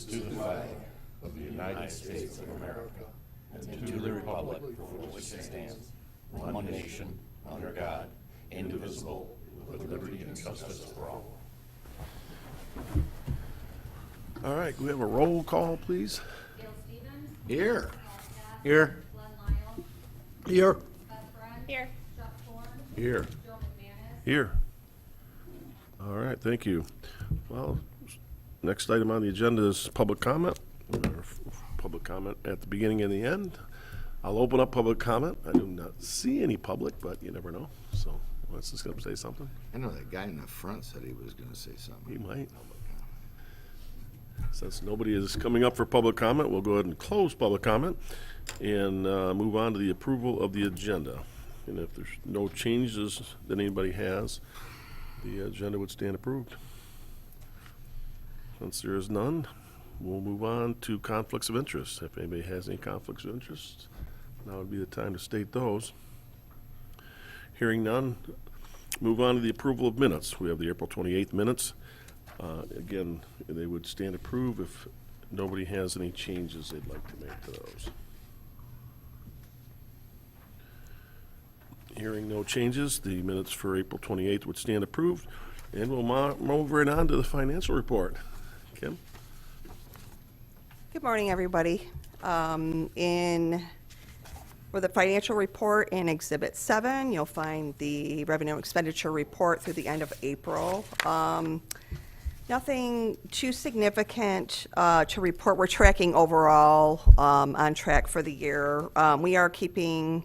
to the flag of the United States of America and to the republic for which it stands, one nation, under God, indivisible, with liberty and justice for all. All right, can we have a roll call, please? Gail Stevens. Here. Paul Scott. Here. Glenn Lyle. Here. Beth Friend. Here. Chuck Thorne. Here. Joe McManus. Here. All right, thank you. Well, next item on the agenda is public comment. Public comment at the beginning and the end. I'll open up public comment. I do not see any public, but you never know. So, let's just gonna say something. I know that guy in the front said he was going to say something. He might. Since nobody is coming up for public comment, we'll go ahead and close public comment and move on to the approval of the agenda. And if there's no changes that anybody has, the agenda would stand approved. Since there is none, we'll move on to conflicts of interest. If anybody has any conflicts of interest, now would be the time to state those. Hearing none, move on to the approval of minutes. We have the April 28th minutes. Again, they would stand approved if nobody has any changes they'd like to make to those. Hearing no changes, the minutes for April 28th would stand approved, and we'll move right on to the financial report. Kim? Good morning, everybody. For the financial report in Exhibit 7, you'll find the revenue and expenditure report through the end of April. Nothing too significant to report. We're tracking overall on track for the year. We are keeping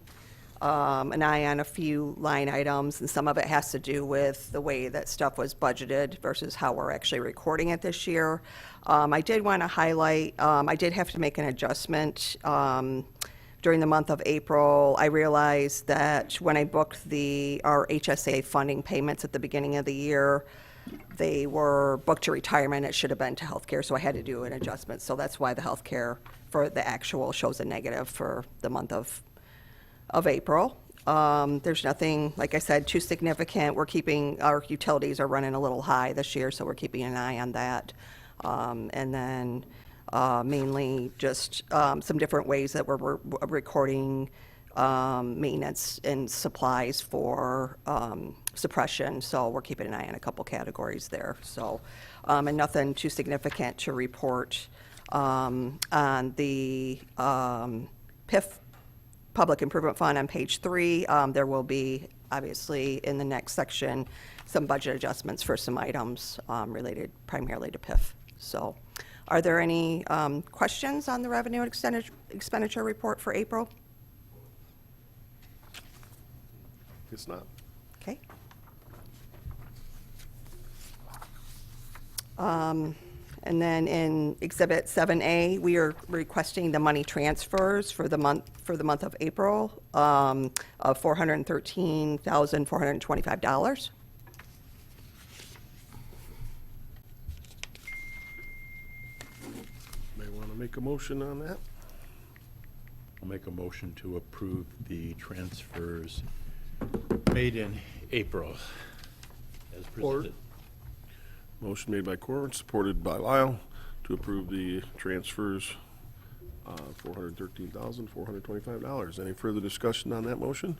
an eye on a few line items, and some of it has to do with the way that stuff was budgeted versus how we're actually recording it this year. I did want to highlight, I did have to make an adjustment during the month of April. I realized that when I booked our HSA funding payments at the beginning of the year, they were booked to retirement. It should have been to healthcare, so I had to do an adjustment. So that's why the healthcare for the actual shows a negative for the month of April. There's nothing, like I said, too significant. Our utilities are running a little high this year, so we're keeping an eye on that. And then mainly just some different ways that we're recording maintenance and supplies for suppression. So we're keeping an eye on a couple categories there. So, and nothing too significant to report on the PIF Public Improvement Fund on page 3. There will be, obviously, in the next section, some budget adjustments for some items related primarily to PIF. So, are there any questions on the revenue and expenditure report for April? It's not. Okay. And then in Exhibit 7A, we are requesting the money transfers for the month of April of $413,425. May want to make a motion on that? I'll make a motion to approve the transfers made in April as presented. Motion made by Corbin, supported by Lyle, to approve the transfers, $413,425. Any further discussion on that motion?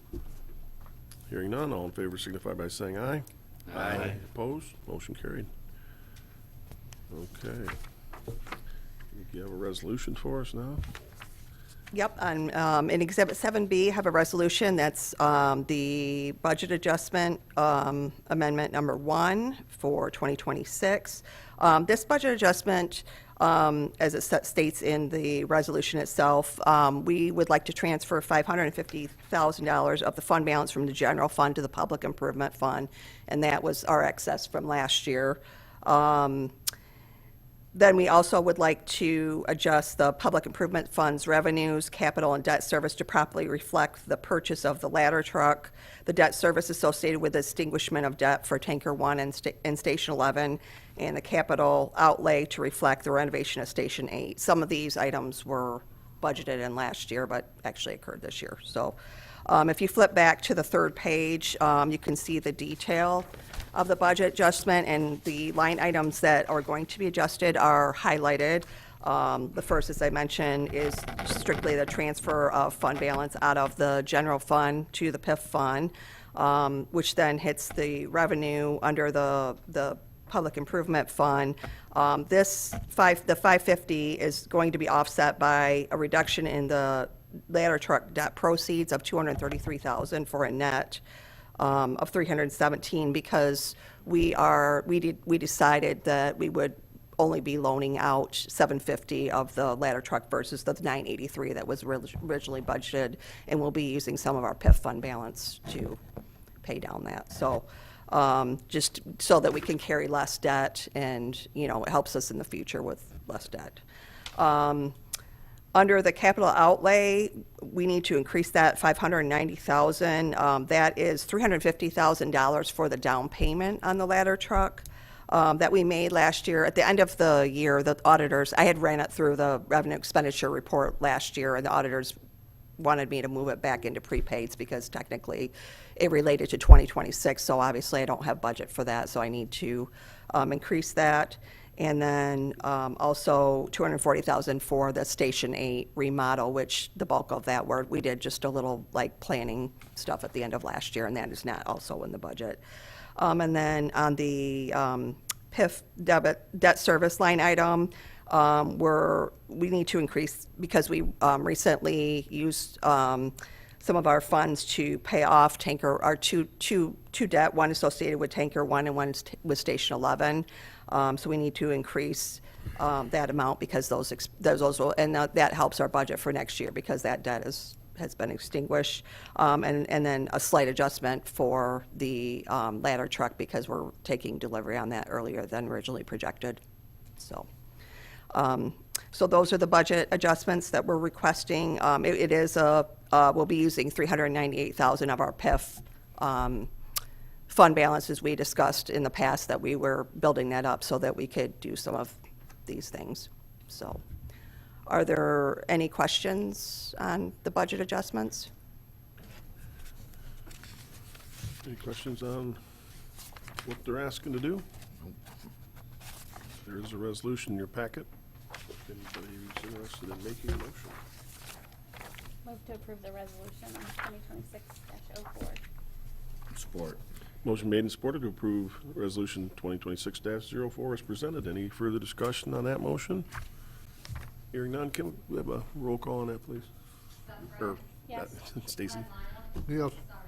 Hearing none, all in favor signify by saying aye. Aye. Opposed? Motion carried. Okay. You have a resolution for us now? Yep, in Exhibit 7B, I have a resolution that's the budget adjustment amendment number 1 for 2026. This budget adjustment, as it states in the resolution itself, we would like to transfer $550,000 of the fund balance from the general fund to the public improvement fund, and that was our excess from last year. Then we also would like to adjust the public improvement fund's revenues, capital, and debt service to properly reflect the purchase of the ladder truck, the debt service associated with the extinguishment of debt for Tanker 1 and Station 11, and the capital outlay to reflect the renovation of Station 8. Some of these items were budgeted in last year, but actually occurred this year. So if you flip back to the third page, you can see the detail of the budget adjustment, and the line items that are going to be adjusted are highlighted. The first, as I mentioned, is strictly the transfer of fund balance out of the general fund to the PIF fund, which then hits the revenue under the public improvement fund. The 550 is going to be offset by a reduction in the ladder truck debt proceeds of $233,000 for a net of $317, because we decided that we would only be loaning out $750 of the ladder truck versus the $983 that was originally budgeted, and we'll be using some of our PIF fund balance to pay down that. So just so that we can carry less debt, and, you know, it helps us in the future with less debt. Under the capital outlay, we need to increase that $590,000. That is $350,000 for the down payment on the ladder truck that we made last year. At the end of the year, the auditors, I had ran it through the revenue expenditure report last year, and the auditors wanted me to move it back into prepaids because technically it related to 2026, so obviously I don't have budget for that, so I need to increase that. And then also $240,000 for the Station 8 remodel, which the bulk of that we did just a little like planning stuff at the end of last year, and that is not also in the budget. And then on the PIF debt service line item, we need to increase because we recently used some of our funds to pay off our two debt, one associated with Tanker 1 and one with Station 11. So we need to increase that amount because those will, and that helps our budget for next year because that debt has been extinguished. And then a slight adjustment for the ladder truck because we're taking delivery on that earlier than originally projected. So those are the budget adjustments that we're requesting. We'll be using $398,000 of our PIF fund balance, as we discussed in the past, that we were building that up so that we could do some of these things. So, are there any questions on the budget adjustments? Any questions on what they're asking to do? There is a resolution in your packet. If anybody is interested in making a motion. Move to approve the resolution 2026-04. Sport. Motion made and supported to approve Resolution 2026-04 as presented. Any further discussion on that motion? Hearing none, can we have a roll call on that, please? Or, Yes. Stacy? Bud Miles. Yes. Sorry.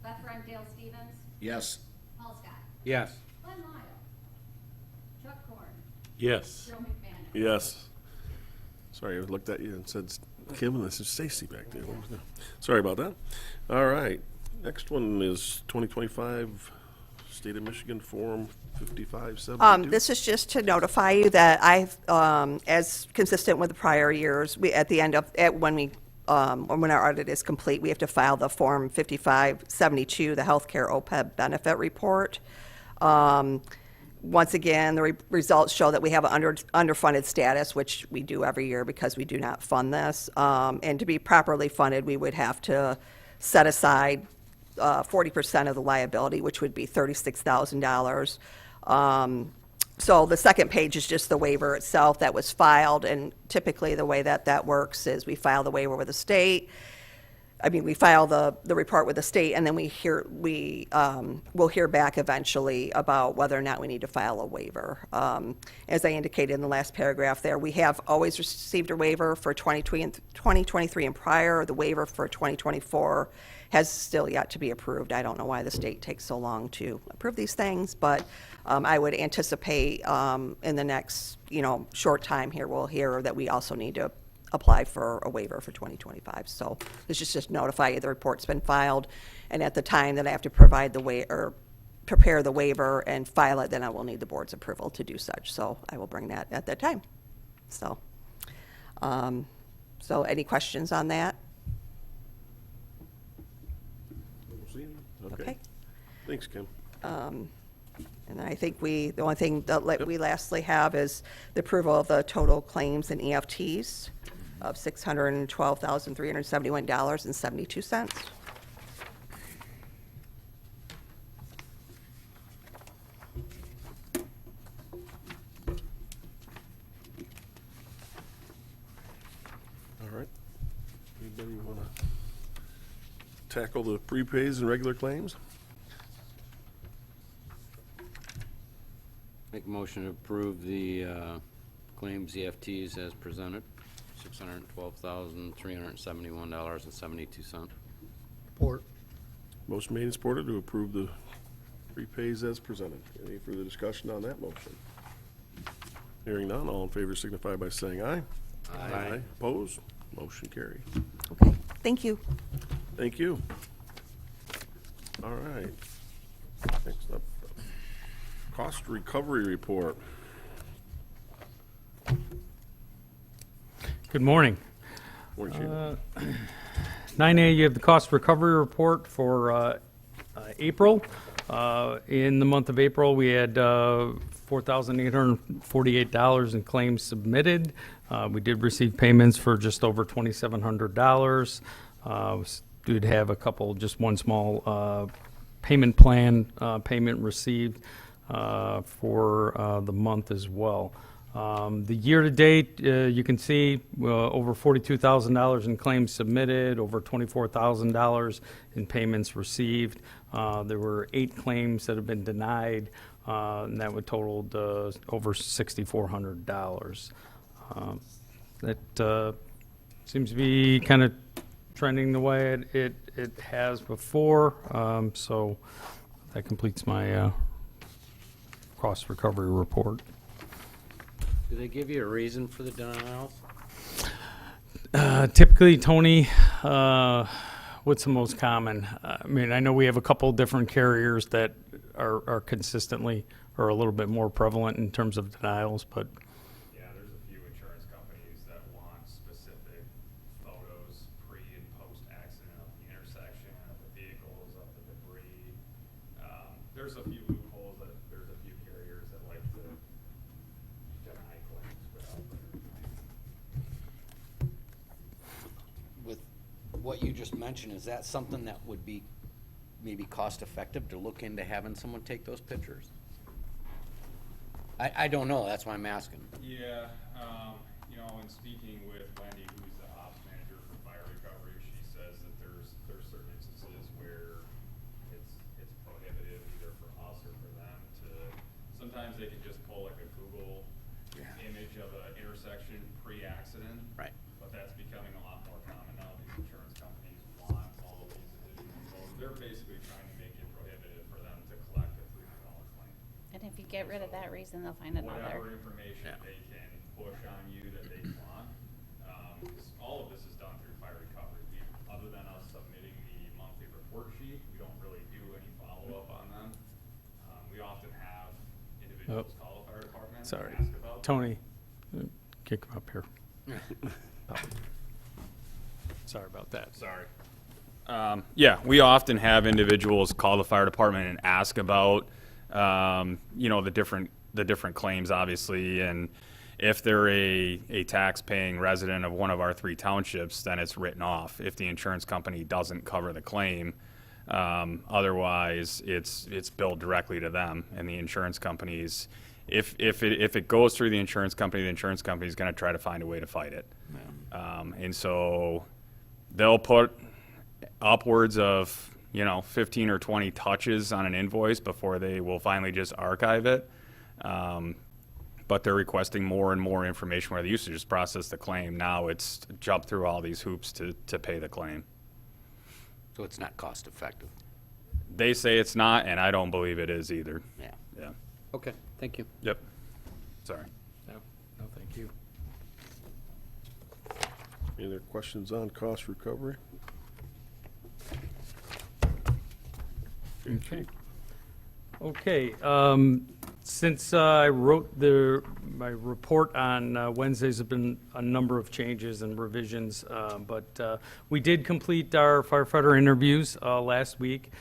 Beth Front, Dale Stevens. Yes. Paul Scott. Yes. Bud Miles. Chuck Corn. Yes. Joe McManus. Yes. Sorry, I looked at you and said Kim, and this is Stacy back there. Sorry about that. All right. Next one is 2025 State of Michigan Form 5572. This is just to notify you that as consistent with the prior years, when our audit is complete, we have to file the Form 5572, the Healthcare OPEB Benefit Report. Once again, the results show that we have an underfunded status, which we do every year because we do not fund this. And to be properly funded, we would have to set aside 40% of the liability, which would be $36,000. So the second page is just the waiver itself that was filed, and typically the way that works is we file the waiver with the state. We file the report with the state, and then we'll hear back eventually about whether or not we need to file a waiver. As I indicated in the last paragraph there, we have always received a waiver for 2023 and prior. The waiver for 2024 has still yet to be approved. I don't know why the state takes so long to approve these things, but I would anticipate in the next short time here, we'll hear that we also need to apply for a waiver for 2025. So this is just notify you the report's been filed, and at the time that I have to provide prepare the waiver and file it, then I will need the board's approval to do such. So I will bring that at that time. So, any questions on that? Okay. Thanks, Kim. And I think the only thing that we lastly have is the approval of the total claims and EFTs of $612,371.72. tackle the prepays and regular claims? Make a motion to approve the claims EFTs as presented, $612,371.72. Support. Motion made and supported to approve the prepays as presented. Any further discussion on that motion? Hearing none, all in favor signify by saying aye. Aye. Opposed? Motion carried. Okay, thank you. Thank you. All right. Next up, cost recovery report. Good morning. Morning, Chief. 9A, you have the cost recovery report for April. In the month of April, we had $4,848 in claims submitted. We did receive payments for just over $2,700. Did have a couple, just one small payment plan payment received for the month as well. The year-to-date, you can see over $42,000 in claims submitted, over $24,000 in payments received. There were 8 claims that have been denied, and that would totaled over $6,400. That seems to be kind of trending the way it has before. So that completes my cost recovery report. Do they give you a reason for the denials? Typically, Tony, what's the most common? I mean, I know we have a couple different carriers that are consistently or a little bit more prevalent in terms of denials, but Yeah, there's a few insurance companies that want specific photos pre and post accident of the intersection, of the vehicles, of the debris. There's a few loopholes that there's a few carriers that like to deny claims without further claim. With what you just mentioned, is that something that would be maybe cost-effective to look into having someone take those pictures? I don't know, that's why I'm asking. Yeah, you know, in speaking with Wendy, who's the ops manager for fire recovery, she says that there's certain instances where it's prohibitive either for us or for them to, sometimes they can just pull like a Google image of an intersection pre-accident. Right. But that's becoming a lot more common now. These insurance companies want all of these additional photos. They're basically trying to make it prohibitive for them to collect a $300 claim. And if you get rid of that reason, they'll find Whatever another. information Yeah. they can push on you that they want. 'Cause all of this is done through fire recovery. Other than us submitting the monthly report sheet, we don't really do any follow-up on them. We often have individuals call the fire department and sorry. ask about. Tony, kick him up here. Sorry about that. Sorry. Yeah, we often have individuals call the fire department and ask about, you know, the different claims, obviously, and if they're a tax-paying resident of one of our 3 townships, then it's written off if the insurance company doesn't cover the claim. Otherwise, it's billed directly to them, and the insurance companies, if it goes through the insurance company is going to try to find a way to fight it. And so they'll put upwards of, you know, 15 or 20 touches on an invoice before they will finally just archive it. But they're requesting more and more information where they used to just process the claim. Now it's jump through all these hoops to pay the claim. So it's not cost-effective? They say it's not, and I don't believe it is either. Yeah. Yeah. Okay, thank you. Yep. Sorry. No, thank you. Any other questions on cost recovery? Okay. Okay, since I wrote my report on Wednesdays, have been a number of changes and revisions, but we did complete our firefighter interviews last week.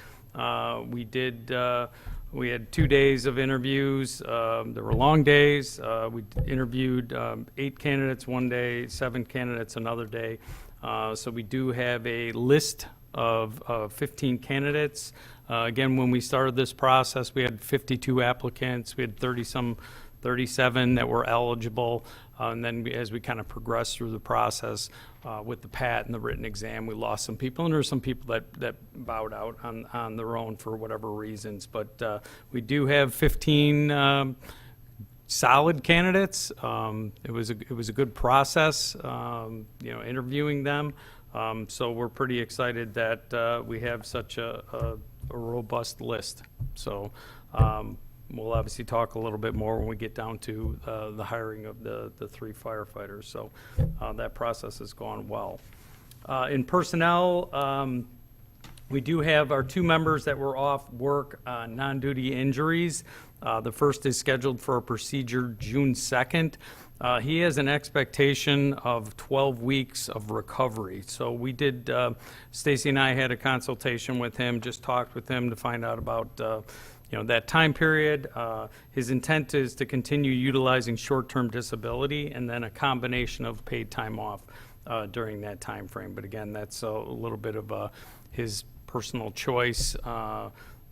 We had 2 days of interviews. There were long days. We interviewed 8 candidates one day, 7 candidates another day. So we do have a list of 15 candidates. Again, when we started this process, we had 52 applicants. We had 37 that were eligible. And then as we kind of progressed through the process with the PAT and the written exam, we lost some people, and there were some people that bowed out on their own for whatever reasons. But we do have 15 solid candidates. It was a good process, interviewing them. So we're pretty excited that we have such a robust list. So we'll obviously talk a little bit more when we get down to the hiring of the 3 firefighters. So that process has gone well. In personnel, we do have our 2 members that were off work on non-duty injuries. The first is scheduled for a procedure June 2nd. He has an expectation of 12 weeks of recovery. So we did, Stacy and I had a consultation with him, just talked with him to find out about that time period. His intent is to continue utilizing short-term disability and then a combination of paid time off during that time frame. But again, that's a little bit of his personal choice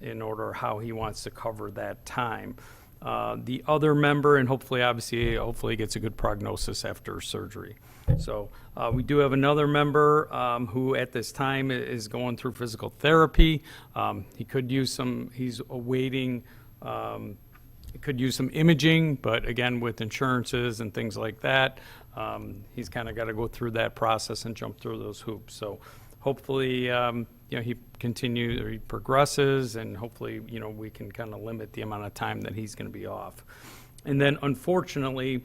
in order how he wants to cover that time. The other member, and hopefully gets a good prognosis after surgery. So we do have another member who at this time is going through physical therapy. He could use he's awaiting, could use some imaging, but again, with insurances and things like that, he's kind of got to go through that process and jump through those hoops. So hopefully, he continues or he progresses, and hopefully, we can kind of limit the amount of time that he's going to be off. And then, unfortunately,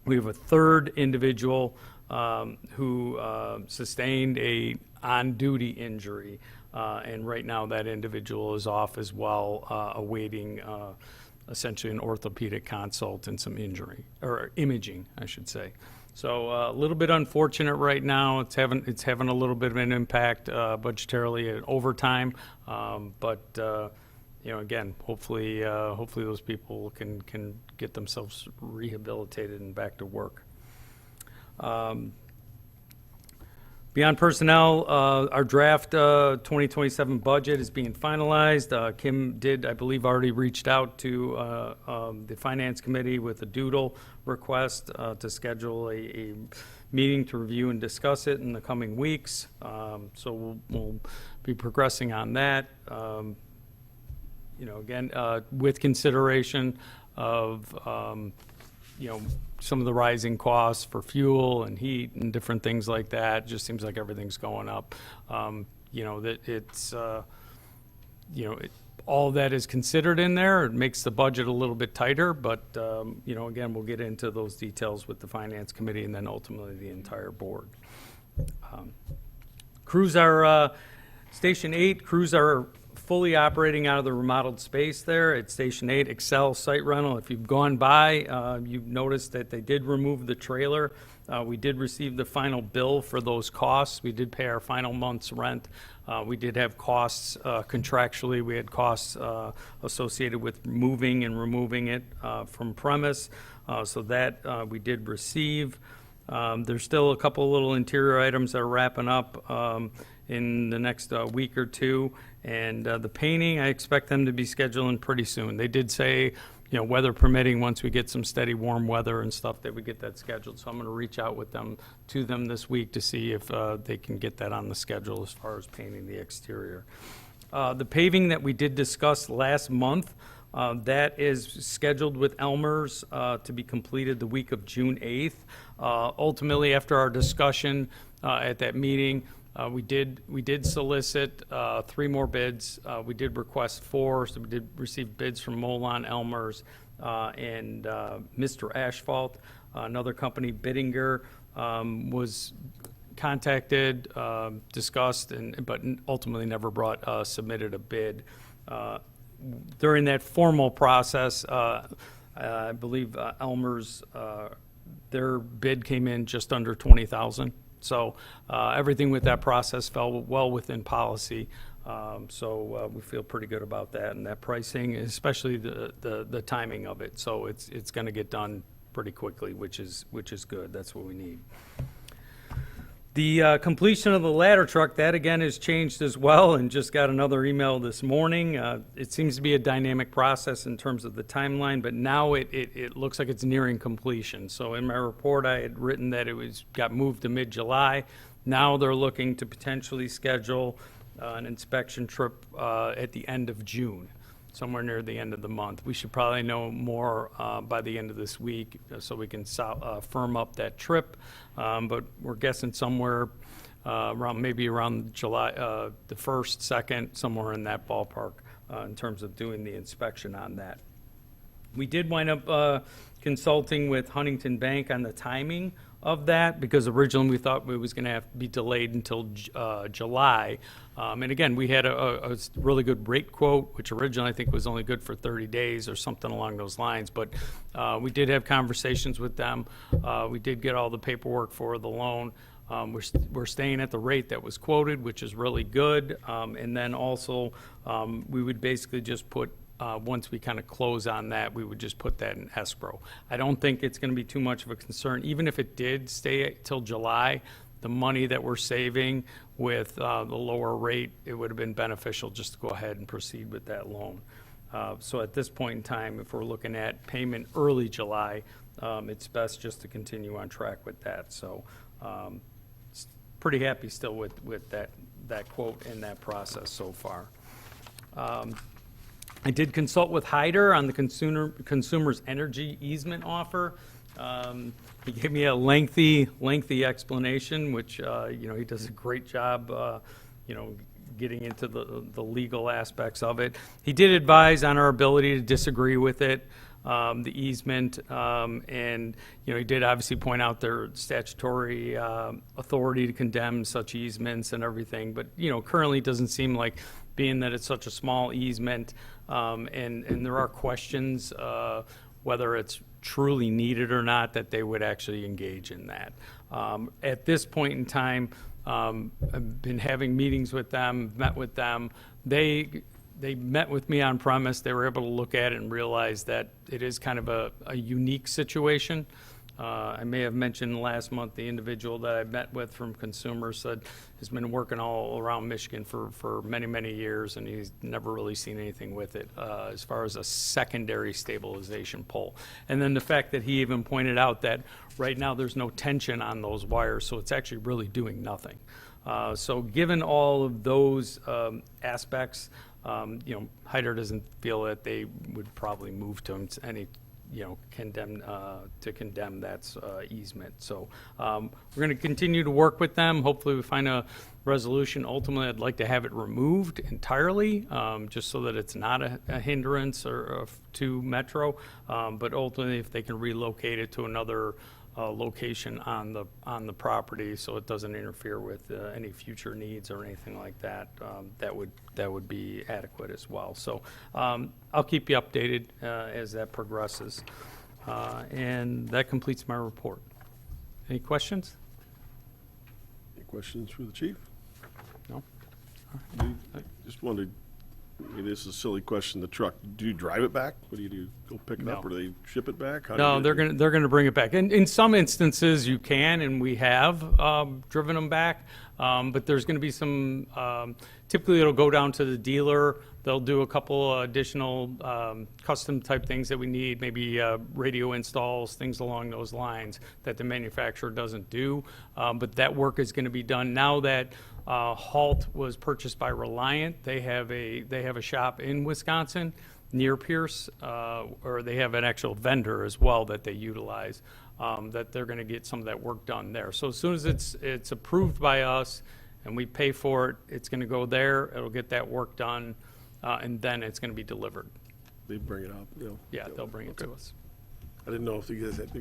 we have a third individual who sustained a on-duty injury, and right now that individual is off as well, awaiting essentially an orthopedic consult and some imaging, I should say. So a little bit unfortunate right now. It's having a little bit of an impact budgetarily at overtime, but again, hopefully those people can get themselves rehabilitated and back to work. Beyond personnel, our draft 2027 budget is being finalized. Kim did, I believe, already reached out to the Finance Committee with a doodle request to schedule a meeting to review and discuss it in the coming weeks. So we'll be progressing on that. Again, with consideration of some of the rising costs for fuel and heat and different things like that. It just seems like everything's going up. That it's, all that is considered in there. It makes the budget a little bit tighter, but, again, we'll get into those details with the Finance Committee and then ultimately the entire board. Crews are, Station 8, crews are fully operating out of the remodeled space there at Station 8 Excel Site Rental. If you've gone by, you've noticed that they did remove the trailer. We did receive the final bill for those costs. We did pay our final month's rent. We did have costs contractually. We had costs associated with moving and removing it from premise. So that we did receive. There's still a couple little interior items that are wrapping up in the next week or two. And the painting, I expect them to be scheduling pretty soon. They did say, weather permitting, once we get some steady warm weather and stuff, that we get that scheduled. So I'm going to reach out to them this week to see if they can get that on the schedule as far as painting the exterior. The paving that we did discuss last month, that is scheduled with Elmer's to be completed the week of June 8th. Ultimately, after our discussion at that meeting, we did solicit 3 more bids. We did request 4, so we did receive bids from Molon, Elmer's, and Mr. Asphalt. Another company, Bittinger, was contacted, discussed, but ultimately never submitted a bid. During that formal process, I believe Elmer's, their bid came in just under $20,000. So everything with that process fell well within policy. So we feel pretty good about that and that pricing, especially the timing of it. So it's going to get done pretty quickly, which is good. That's what we need. The completion of the ladder truck, that again has changed as well, and just got another email this morning. It seems to be a dynamic process in terms of the timeline, but now it looks like it's nearing completion. So in my report, I had written that got moved to mid-July. Now they're looking to potentially schedule an inspection trip at the end of June, somewhere near the end of the month. We should probably know more by the end of this week so we can firm up that trip. But we're guessing somewhere around July, the 1st, 2nd, somewhere in that ballpark in terms of doing the inspection on that. We did wind up consulting with Huntington Bank on the timing of that, because originally we thought it was going to have to be delayed until July. And again, we had a really good rate quote, which originally I think was only good for 30 days or something along those lines. But we did have conversations with them. We did get all the paperwork for the loan. We're staying at the rate that was quoted, which is really good. And then also, we would basically just put once we kind of close on that, we would just put that in escrow. I don't think it's going to be too much of a concern. Even if it did stay till July, the money that we're saving with the lower rate, it would have been beneficial just to go ahead and proceed with that loan. So at this point in time, if we're looking at payment early July, it's best just to continue on track with that. So pretty happy still with that quote and that process so far. I did consult with Hyder on the consumer's energy easement offer. He gave me a lengthy explanation, which, he does a great job, getting into the legal aspects of it. He did advise on our ability to disagree with it, the easement, and, he did obviously point out their statutory authority to condemn such easements and everything, but, currently it doesn't seem like, being that it's such a small easement, and there are questions whether it's truly needed or not, that they would actually engage in that. At this point in time, I've been having meetings with them, met with them. They met with me on premise. They were able to look at it and realize that it is kind of a unique situation. I may have mentioned last month the individual that I met with from Consumer said has been working all around Michigan for many, many years, and he's never really seen anything with it as far as a secondary stabilization pole. And then the fact that he even pointed out that right now there's no tension on those wires, so it's actually really doing nothing. So given all of those aspects, Hyder doesn't feel that they would probably move to any condemn that easement. So we're going to continue to work with them. Hopefully we find a resolution. Ultimately, I'd like to have it removed entirely, just so that it's not a hindrance to Metro. But ultimately, if they can relocate it to another location on the property, so it doesn't interfere with any future needs or anything like that, that would be adequate as well. So I'll keep you updated as that progresses, and that completes my report. Any questions? Any questions for the chief? No. I just wanted, this is a silly question. The truck, do you drive it back? What do you do? Go pick it up, or do they ship it back? How do No, you they're gonna bring it back. And in some instances, you can, and we have driven them back. But there's gonna be some. Typically, it'll go down to the dealer. They'll do a couple additional custom type things that we need, maybe radio installs, things along those lines that the manufacturer doesn't do. But that work is going to be done now that Halt was purchased by Reliant. They have a shop in Wisconsin near Pierce, or they have an actual vendor as well that they utilize. That they're going to get some of that work done there. So as soon as it's approved by us and we pay for it, it's going to go there. It'll get that work done, and then it's going to be delivered. They bring it up? Yeah, they'll bring it to us. I didn't know if you guys had,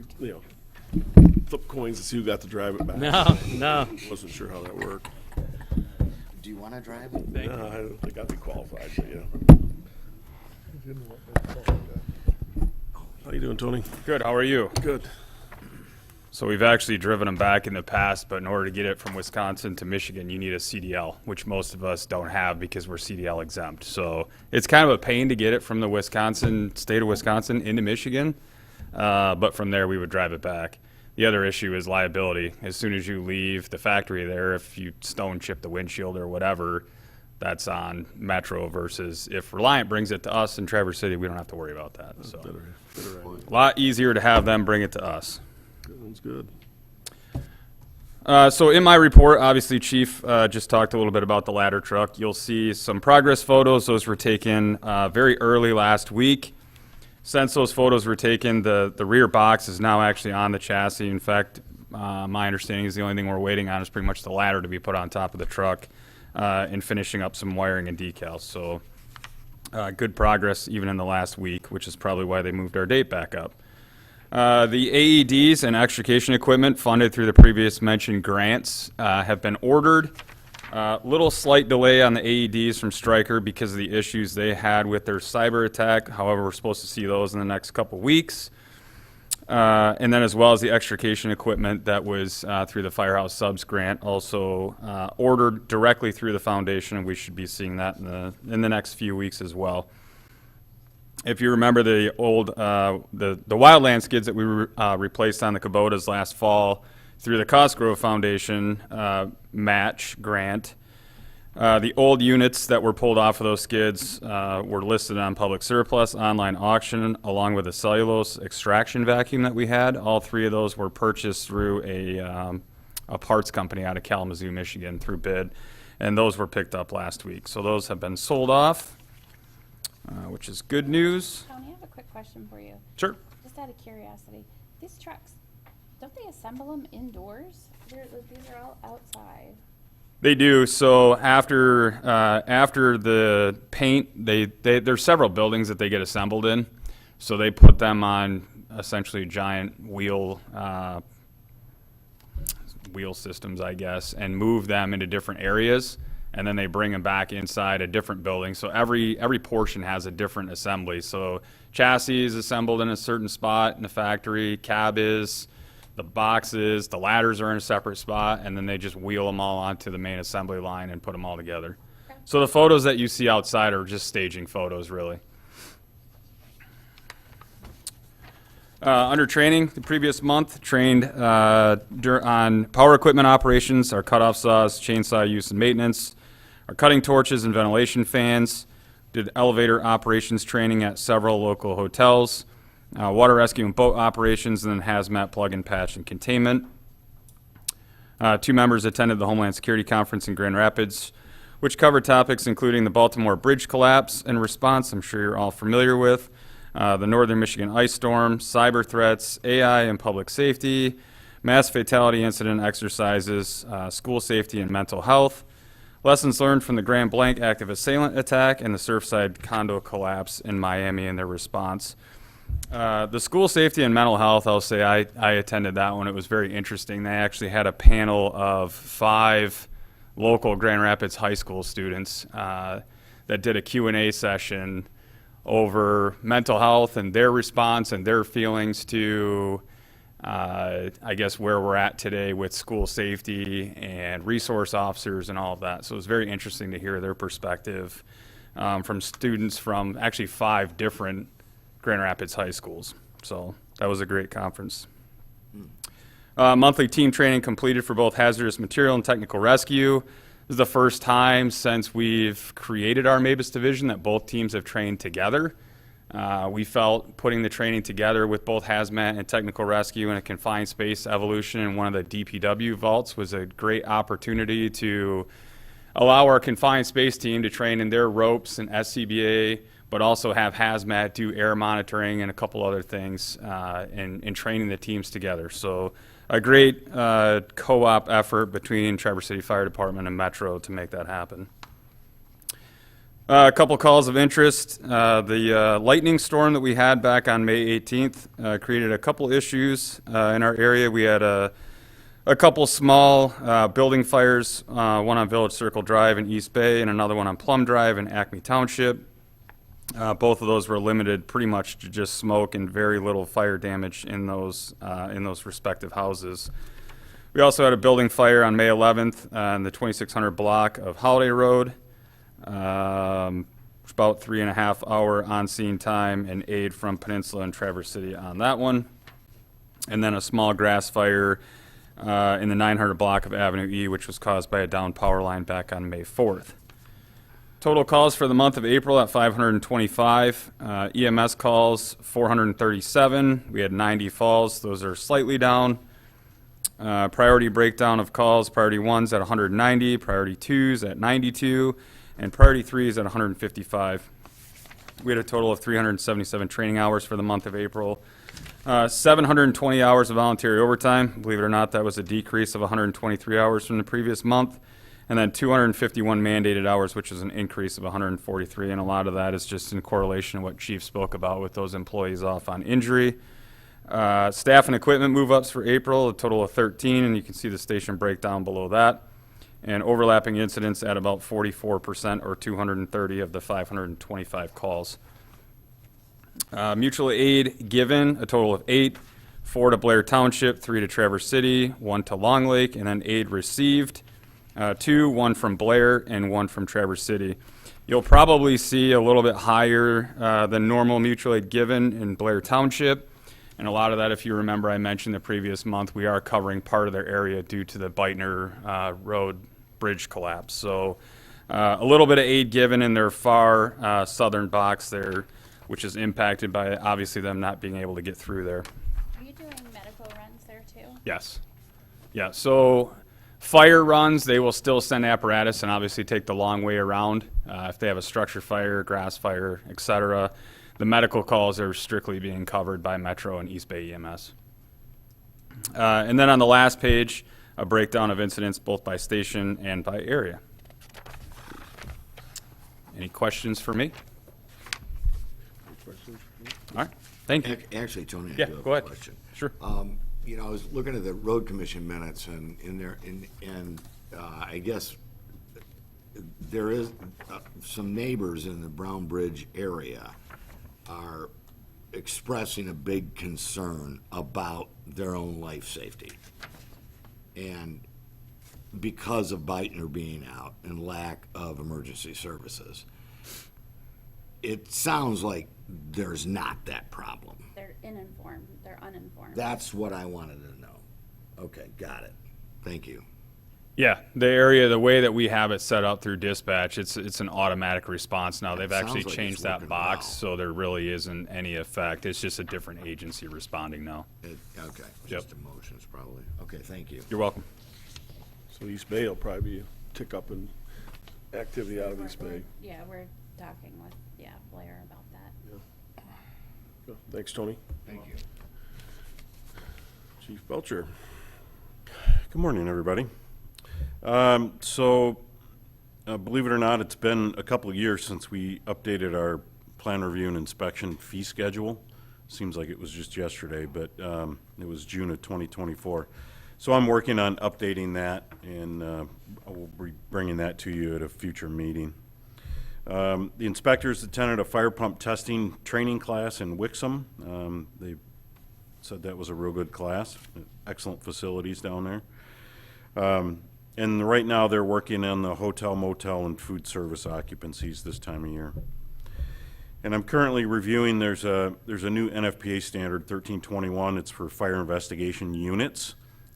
flip coins to see who got to drive it back. No. Wasn't sure how that worked. Do you want to drive it? No, I don't think I'd be qualified, but yeah. How you doing, Tony? Good, how are you? Good. So we've actually driven them back in the past, but in order to get it from Wisconsin to Michigan, you need a CDL, which most of us don't have because we're CDL exempt. So it's kind of a pain to get it from the state of Wisconsin into Michigan, but from there we would drive it back. The other issue is liability. As soon as you leave the factory there, if you stone chip the windshield or whatever, that's on Metro versus if Reliant brings it to us in Traverse City, we don't have to worry about that. So a lot easier to have them bring it to us. Sounds good. So in my report, obviously, Chief just talked a little bit about the ladder truck. You'll see some progress photos. Those were taken very early last week. Since those photos were taken, the rear box is now actually on the chassis. In fact, my understanding is the only thing we're waiting on is pretty much the ladder to be put on top of the truck and finishing up some wiring and decals. So good progress even in the last week, which is probably why they moved our date back up. The AEDs and extrication equipment funded through the previous mentioned grants have been ordered. Little slight delay on the AEDs from Stryker because of the issues they had with their cyber attack. However, we're supposed to see those in the next couple weeks. And then as well as the extrication equipment that was through the Firehouse Subs grant, also ordered directly through the foundation, and we should be seeing that in the next few weeks as well. If you remember the old the wildland skids that we replaced on the Kubotas last fall through the Cosgrove Foundation match grant, the old units that were pulled off of those skids were listed on public surplus online auction along with a cellulose extraction vacuum that we had. All three of those were purchased through a parts company out of Kalamazoo, Michigan through bid, and those were picked up last week. So those have been sold off, which is good news. Tony, I have a quick question for you. Sure. Just out of curiosity, these trucks, don't they assemble them indoors? These are all outside. They do. So after the paint, there's several buildings that they get assembled in. So they put them on essentially giant wheel systems, I guess, and move them into different areas, and then they bring them back inside a different building. So every portion has a different assembly. So chassis is assembled in a certain spot in the factory, cab is, the boxes, the ladders are in a separate spot, and then they just wheel them all onto the main assembly line and put them all together. Okay. So the photos that you see outside are just staging photos, really. Under training, the previous month, trained on power equipment operations, our cutoff saws, chainsaw use and maintenance, our cutting torches and ventilation fans, did elevator operations training at several local hotels, water rescue and boat operations, and then hazmat plug and patch and containment. 2 members attended the Homeland Security Conference in Grand Rapids, which covered topics including the Baltimore Bridge collapse and response, I'm sure you're all familiar with, the Northern Michigan ice storm, cyber threats, AI and public safety, mass fatality incident exercises, school safety and mental health, lessons learned from the Grand Blanc active assailant attack and the Surfside condo collapse in Miami and their response. The school safety and mental health, I'll say I attended that one. It was very interesting. They actually had a panel of 5 local Grand Rapids high school students that did a Q&A session over mental health and their response and their feelings to, I guess, where we're at today with school safety and resource officers and all of that. So it was very interesting to hear their perspective from students from actually 5 different Grand Rapids high schools. So that was a great conference. Monthly team training completed for both hazardous material and technical rescue. This is the first time since we've created our MABUS division that both teams have trained together. We felt putting the training together with both hazmat and technical rescue in a confined space evolution in one of the DPW vaults was a great opportunity to allow our confined space team to train in their ropes and SCBA, but also have hazmat do air monitoring and a couple other things in training the teams together. So a great co-op effort between Traverse City Fire Department and Metro to make that happen. A couple calls of interest. The lightning storm that we had back on May 18th created a couple issues in our area. We had a couple small building fires, one on Village Circle Drive in East Bay and another one on Plum Drive in Acme Township. Both of those were limited pretty much to just smoke and very little fire damage in those respective houses. We also had a building fire on May 11th on the 2600 block of Holiday Road. About 3.5 hour on-scene time and aid from Peninsula and Traverse City on that one. and then a small grass fire in the 900 block of Avenue E, which was caused by a downed power line back on May 4th. Total calls for the month of April at 525. EMS calls 437. We had 90 falls. Those are slightly down. Priority breakdown of calls: priority 1's at 190, priority 2's at 92, and priority 3's at 155. We had a total of 377 training hours for the month of April. 720 hours of voluntary overtime. Believe it or not, that was a decrease of 123 hours from the previous month. And then 251 mandated hours, which is an increase of 143. And a lot of that is just in correlation to what Chief spoke about with those employees off on injury. Staff and equipment move-ups for April, a total of 13, and you can see the station breakdown below that. And overlapping incidents at about 44%, or 230 of the 525 calls. Mutual aid given, a total of 8, 4 to Blair Township, 3 to Traverse City, 1 to Long Lake, and then aid received, 2, 1 from Blair and 1 from Traverse City. You'll probably see a little bit higher than normal mutual aid given in Blair Township. And a lot of that, if you remember, I mentioned the previous month, we are covering part of their area due to the Beitner Road bridge collapse. So a little bit of aid given in their far southern box there, which is impacted by obviously them not being able to get through there. Are you doing medical runs there too? Yes. Yeah, so fire runs, they will still send apparatus and obviously take the long way around. If they have a structure fire, grass fire, et cetera. The medical calls are strictly being covered by Metro and East Bay EMS. And then on the last page, a breakdown of incidents both by station and by area. Any questions for me? All right, thank you. Actually, Tony, I Yeah, do have go a ahead. question. Sure. You know, I was looking at the road commission minutes, and I guess there is some neighbors in the Brown Bridge area are expressing a big concern about their own life safety. And because of Beitner being out and lack of emergency services, it sounds like there's not that problem. They're uninformed, they're uninformed. That's what I wanted to know. Okay, got it. Thank you. Yeah, the area, the way that we have it set up through dispatch, it's an automatic response now. They've Sounds actually like it's changed that working box, well. so there really isn't any effect. It's just a different agency responding now. Okay, Yep. just emotions probably. Okay, thank you. You're welcome. So East Bay will probably be a tick up in activity out of East Bay. Yeah, we're talking with, Blair about that. Good. Thanks, Tony. Thank you. Chief Belcher. Good morning, everybody. Believe it or not, it's been a couple of years since we updated our plan review and inspection fee schedule. Seems like it was just yesterday, but it was June of 2024. So I'm working on updating that, and I will be bringing that to you at a future meeting. The inspectors attended a fire pump testing training class in Wixom. They said that was a real good class, excellent facilities down there. And right now they're working on the hotel, motel, and food service occupancies this time of year. And I'm currently reviewing, there's a new NFPA standard, 1321. It's for fire investigation units.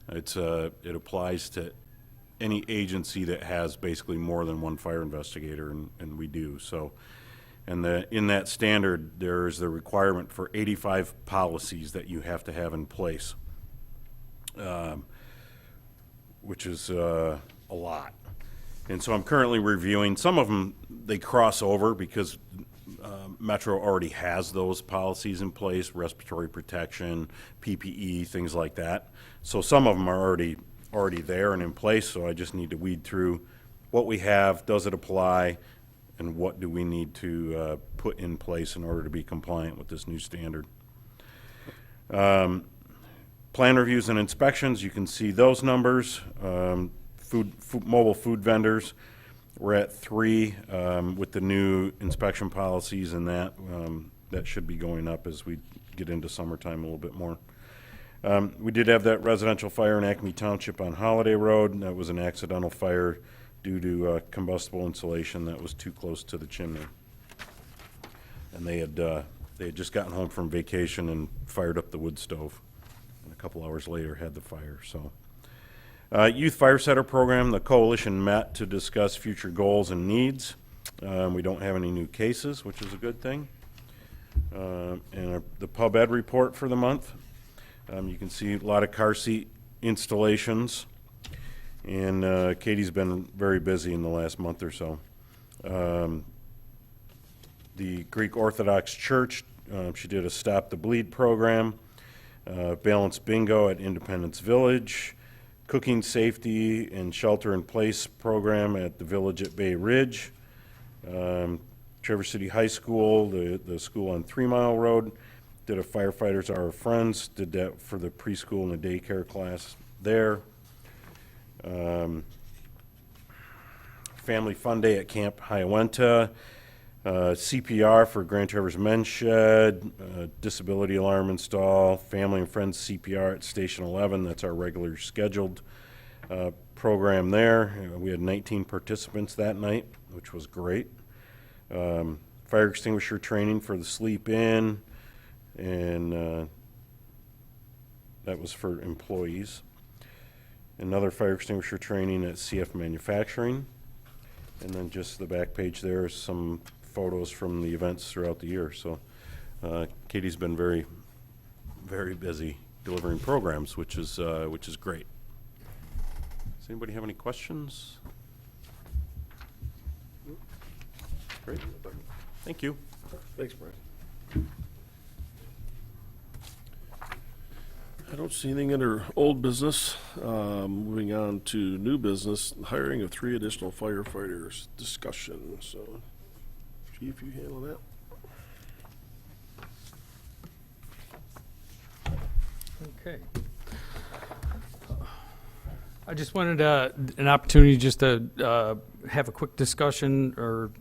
It applies to any agency that has basically more than one fire investigator, and we do. So, and in that standard, there's the requirement for 85 policies that you have to have in place, which is a lot. And so I'm currently reviewing. Some of them, they cross over because Metro already has those policies in place, respiratory protection, PPE, things like that. So some of them are already there and in place, so I just need to weed through what we have, does it apply, and what do we need to put in place in order to be compliant with this new standard. Plan reviews and inspections, you can see those numbers. Mobile food vendors, we're at 3 with the new inspection policies, and that should be going up as we get into summertime a little bit more. We did have that residential fire in Acme Township on Holiday Road. That was an accidental fire due to combustible insulation that was too close to the chimney. And they had just gotten home from vacation and fired up the wood stove. And a couple hours later had the fire, so. Youth Firefighter Program, the coalition met to discuss future goals and needs. We don't have any new cases, which is a good thing. And the pub ed report for the month. You can see a lot of car seat installations, and Katie's been very busy in the last month or so. The Greek Orthodox Church, she did a Stop the Bleed program, balanced bingo at Independence Village, cooking safety and shelter in place program at the village at Bay Ridge, Traverse City High School, the school on 3 Mile Road, did a Firefighters Are Our Friends, did that for the preschool and the daycare class there. Family Fun Day at Camp Hiawatha, CPR for Grand Traverse Men's Shed, disability alarm install, family and friends CPR at Station 11. That's our regular scheduled program there. We had 19 participants that night, which was great. Fire extinguisher training for the sleep in, and that was for employees. Another fire extinguisher training at CF Manufacturing. And then just the back page there is some photos from the events throughout the year. So Katie's been very, very busy delivering programs, which is great. Does anybody have any questions? Great. Thank you. Thanks, Brian. I don't see anything under old business. Moving on to new business, hiring of 3 additional firefighters, discussion. So, Chief, you handle that? Okay. I just wanted an opportunity just to have a quick discussion, or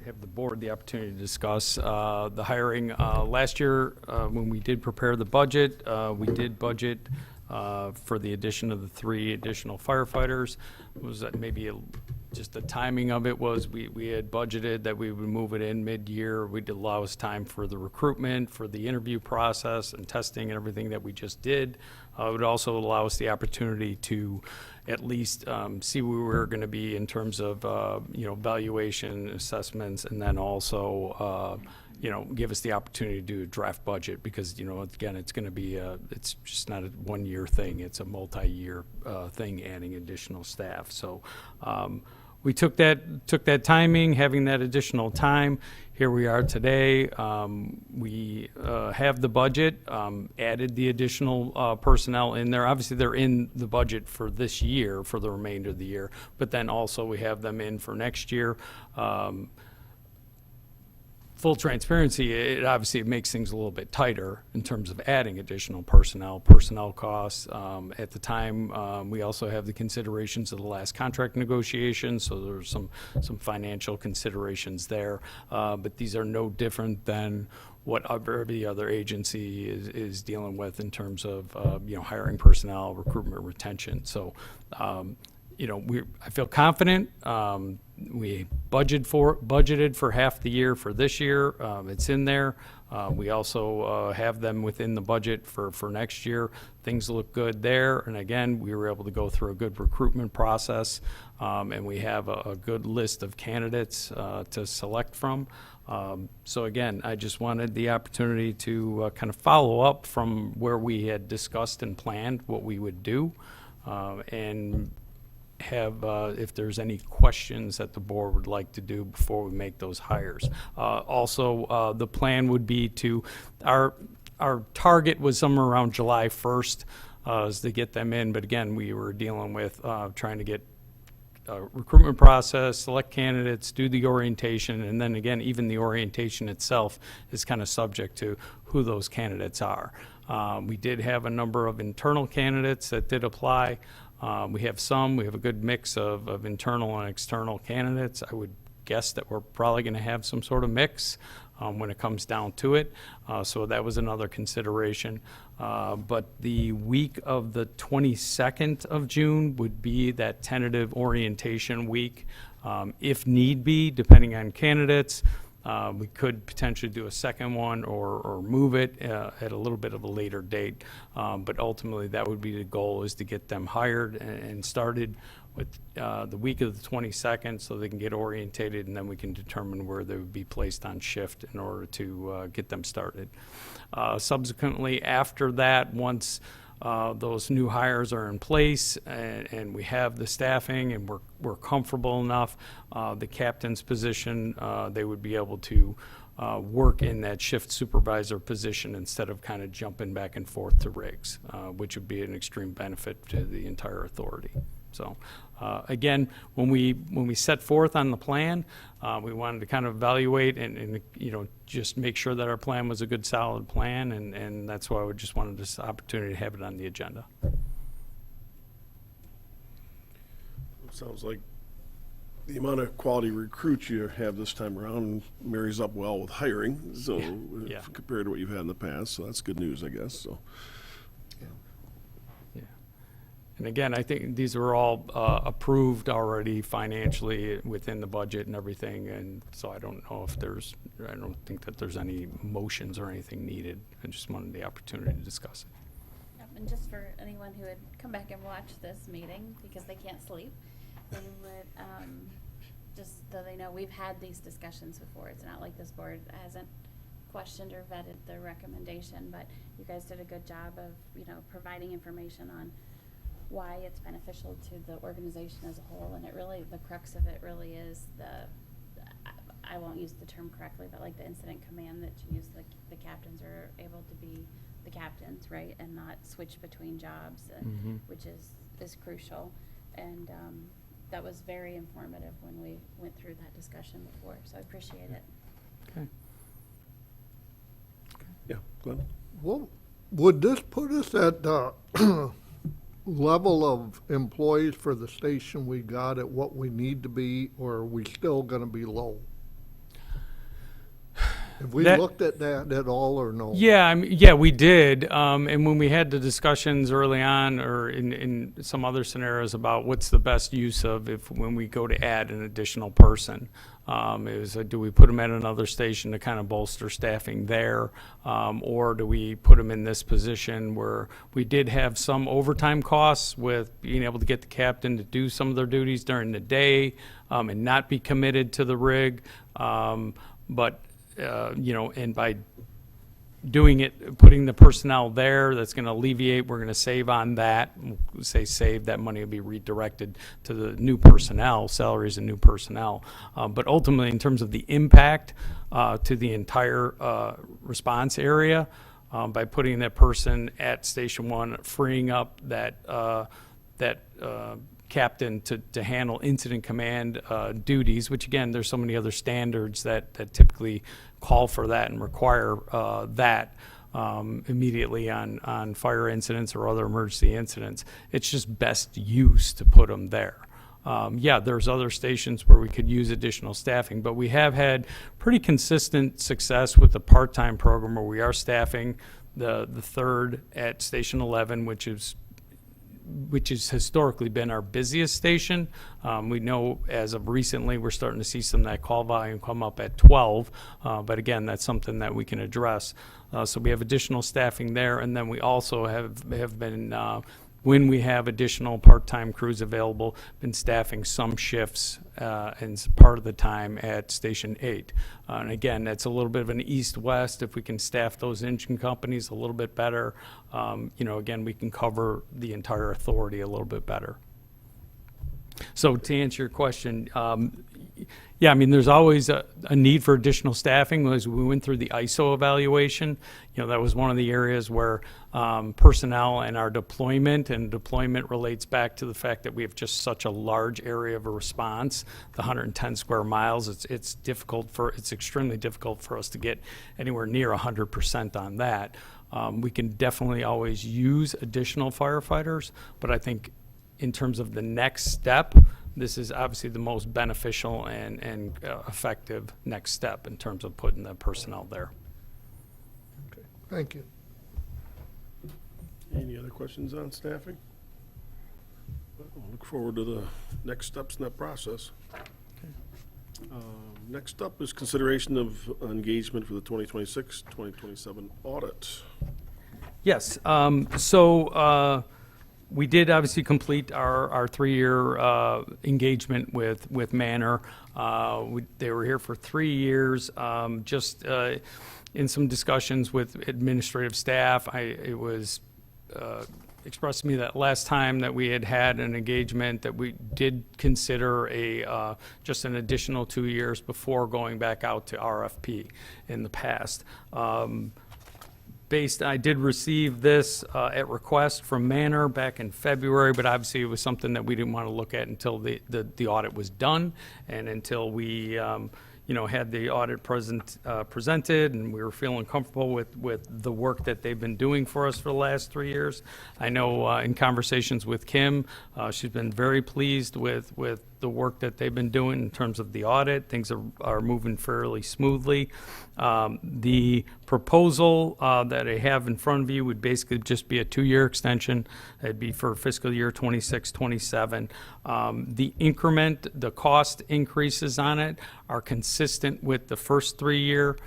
have the board the opportunity to discuss the hiring. Last year, when we did prepare the budget, we did budget for the addition of the 3 additional firefighters. Was that maybe just the timing of it was we had budgeted that we would move it in mid-year. We'd allow us time for the recruitment, for the interview process and testing and everything that we just did. It would also allow us the opportunity to at least see where we were going to be in terms of valuation assessments, and then also give us the opportunity to do a draft budget, because again, it's going to be it's just not a 1-year thing, it's a multi-year thing, adding additional staff. So we took that timing, having that additional time. Here we are today. We have the budget, added the additional personnel in there. Obviously, they're in the budget for this year, for the remainder of the year, but then also we have them in for next year. Full transparency, it obviously makes things a little bit tighter in terms of adding additional personnel costs. At the time, we also have the considerations of the last contract negotiations, so there's some financial considerations there. But these are no different than what every other agency is dealing with in terms of hiring personnel, recruitment, retention. So I feel confident. We budgeted for half the year for this year. It's in there. We also have them within the budget for next year. Things look good there. And again, we were able to go through a good recruitment process, and we have a good list of candidates to select from. So again, I just wanted the opportunity to kind of follow up from where we had discussed and planned what we would do, and have, if there's any questions that the board would like to do before we make those hires. Also, the plan would be to, our target was somewhere around July 1st is to get them in, but again, we were dealing with trying to get recruitment process, select candidates, do the orientation, and then again, even the orientation itself is kind of subject to who those candidates are. We did have a number of internal candidates that did apply. We have a good mix of internal and external candidates. I would guess that we're probably going to have some sort of mix when it comes down to it. So that was another consideration. But the week of the 22nd of June would be that tentative orientation week. If need be, depending on candidates, We could potentially do a second one or move it at a little bit of a later date. But ultimately, that would be the goal, is to get them hired and started with the week of the 22nd, so they can get orientated, and then we can determine where they would be placed on shift in order to get them started. Subsequently, after that, once those new hires are in place and we have the staffing and we're comfortable enough, the captain's position, they would be able to work in that shift supervisor position instead of kind of jumping back and forth to rigs, which would be an extreme benefit to the entire authority. So, again, when we set forth on the plan, we wanted to kind of evaluate and just make sure that our plan was a good, solid plan, and that's why we just wanted this opportunity to have it on the agenda. Sounds like the amount of quality recruits you have this time around marries up well with hiring, so Yeah. compared to what you've had in the past, so that's good news, I guess, so. Yeah. And again, I think these were all approved already financially within the budget and everything, and so I don't think that there's any motions or anything needed. I just wanted the opportunity to discuss it. Yep, and just for anyone who would come back and watch this meeting because they can't sleep, they would, just so they know, we've had these discussions before. It's not like this board hasn't questioned or vetted the recommendation, but you guys did a good job of, providing information on why it's beneficial to the organization as a whole, and it really, the crux of it really is I won't use the term correctly, but like the incident command that you use, the captains are able to be the captains, right, and not switch between jobs, and which is crucial, and that was very informative when we went through that discussion before, so I appreciate it. Okay. Yeah, Glenn? Well, would this put us at the level of employees for the station we got at what we need to be, or are we still gonna be low? Have we That- looked at that at all, or no? Yeah, yeah, we did. And when we had the discussions early on, or in some other scenarios about what's the best use of when we go to add an additional person, do we put them at another station to kind of bolster staffing there, or do we put them in this position where we did have some overtime costs with being able to get the captain to do some of their duties during the day and not be committed to the rig, but and by doing it, putting the personnel there, that's going to alleviate, we're going to save on that. Save, that money will be redirected to the new personnel, salaries and new personnel. But ultimately, in terms of the impact to the entire response area, by putting that person at Station 1, freeing up that captain to handle incident command duties, which again, there's so many other standards that typically call for that and require that immediately on fire incidents or other emergency incidents. It's just best use to put them there. Yeah, there's other stations where we could use additional staffing, but we have had pretty consistent success with the part-time program where we are staffing the third at Station 11, which has historically been our busiest station. We know as of recently, we're starting to see some of that call volume come up at 12, but again, that's something that we can address. So we have additional staffing there, and then we also have been, when we have additional part-time crews available, been staffing some shifts and part of the time at Station 8. And again, that's a little bit of an east-west. If we can staff those engine companies a little bit better, again, we can cover the entire authority a little bit better. So to answer your question, yeah, there's always a need for additional staffing. As we went through the ISO evaluation, that was one of the areas where personnel and our deployment relates back to the fact that we have just such a large area of a response, the 110 square miles. It's extremely difficult for us to get anywhere near 100% on that. We can definitely always use additional firefighters, but I think in terms of the next step, this is obviously the most beneficial and effective next step in terms of putting the personnel there. Okay, thank you. Any other questions on staffing? Well, look forward to the next steps in that process. Next up is consideration of engagement for the 2026-2027 audit. Yes, we did obviously complete our 3-year engagement with Manor. They were here for 3 years. Just in some discussions with administrative staff, it was expressed to me that last time that we had an engagement that we did consider just an additional 2 years before going back out to RFP in the past. I did receive this at request from Manor back in February, but obviously it was something that we didn't want to look at until the audit was done and until we had the audit presented and we were feeling comfortable with the work that they've been doing for us for the last 3 years. I know in conversations with Kim, she's been very pleased with the work that they've been doing in terms of the audit. Things are moving fairly smoothly. The proposal that I have in front of you would basically just be a 2-year extension. It'd be for fiscal year 26-27. The increment, the cost increases on it are consistent with the first 3-year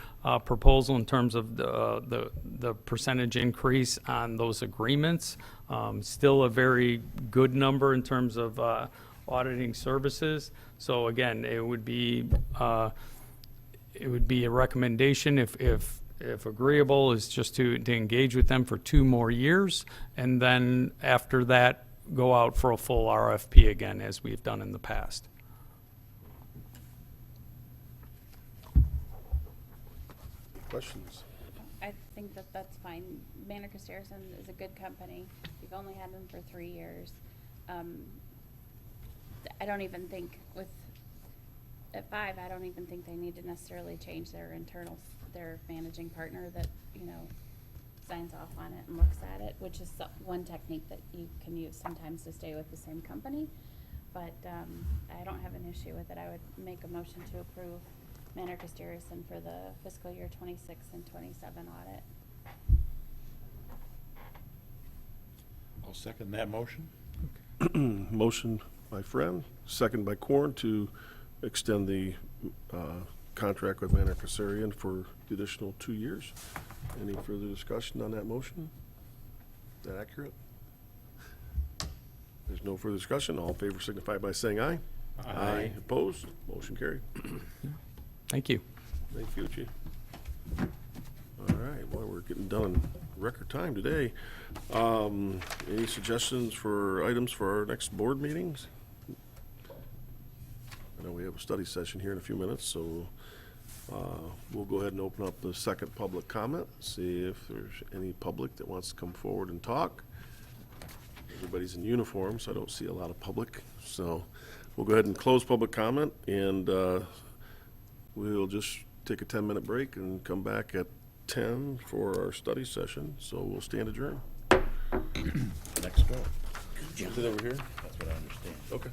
proposal in terms of the percentage increase on those agreements. Still a very good number in terms of auditing services. So again, it would be a recommendation if agreeable is just to engage with them for 2 more years, and then after that go out for a full RFP again as we've done in the past. Questions? I think that that's fine. Manor Casterison is a good company. We've only had them for 3 years. I don't even think at 5, I don't even think they need to necessarily change their managing partner that, signs off on it and looks at it, which is one technique that you can use sometimes to stay with the same company. But I don't have an issue with it. I would make a motion to approve Manor Casterison for the fiscal year 26 and 27 audit. I'll second that motion. Motion by Friend, second by Korn to extend the contract with Manor Casterison for the additional 2 years. Any further discussion on that motion? Is that accurate? There's no further discussion. All in favor signify by saying aye. Aye. Opposed? Motion carried. Thank you. Thank you, Chief. All right, well, we're getting done in record time today. Any suggestions for items for our next board meetings? I know we have a study session here in a few minutes, so we'll go ahead and open up the second public comment, see if there's any public that wants to come forward and talk. Everybody's in uniform, so I don't see a lot of public. So we'll go ahead and close public comment, and we'll just take a 10-minute break and come back at 10 for our study session. So we'll stand adjourned. Next door. Is it over here? That's what I understand. Okay.